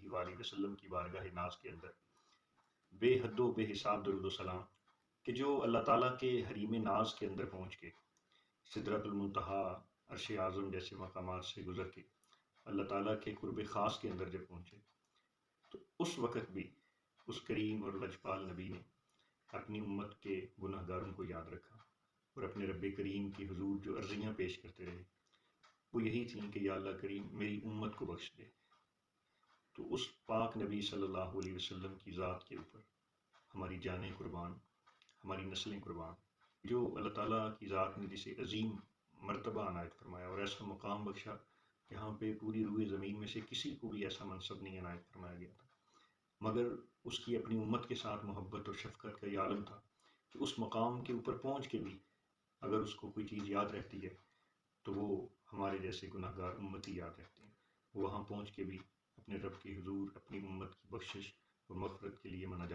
وآلہ وسلم کی بارگاہ ناز کے اندر بے حد و بے حساب درود و سلام کہ جو اللہ تعالیٰ کے حریم ناز کے اندر پہنچ کے سدرۃ المنتہا عرش اعظم جیسے مقامات سے گزر کے اللہ تعالیٰ کے قرب خاص کے اندر جب پہنچے تو اس وقت بھی اس کریم اور لجپال نبی نے اپنی امت کے گناہ گاروں کو یاد رکھا اور اپنے رب کریم کی حضور جو عرضیاں پیش کرتے رہے وہ یہی تھیں کہ یا اللہ کریم میری امت کو بخش دے۔ تو اس پاک نبی صلی اللہ علیہ وسلم کی ذات کے اوپر ہماری جانیں قربان، ہماری نسلیں قربان، جو اللہ تعالیٰ کی ذات نے جسے عظیم مرتبہ عنایت فرمایا اور ایسا مقام بخشا جہاں پہ پوری روئے زمین میں سے کسی کو بھی ایسا منصب نہیں عنایت فرمایا گیا تھا، مگر اس کی اپنی امت کے ساتھ محبت اور شفقت کا یہ عالم تھا کہ اس مقام کے اوپر پہنچ کے بھی اگر اس کو کوئی چیز یاد رہتی ہے تو وہ ہمارے جیسے گناہ گار امتی یاد رہتے ہیں، وہاں پہنچ کے بھی اپنے رب کی حضور اپنی امت کی بخشش اور مغفرت کے لیے مناجات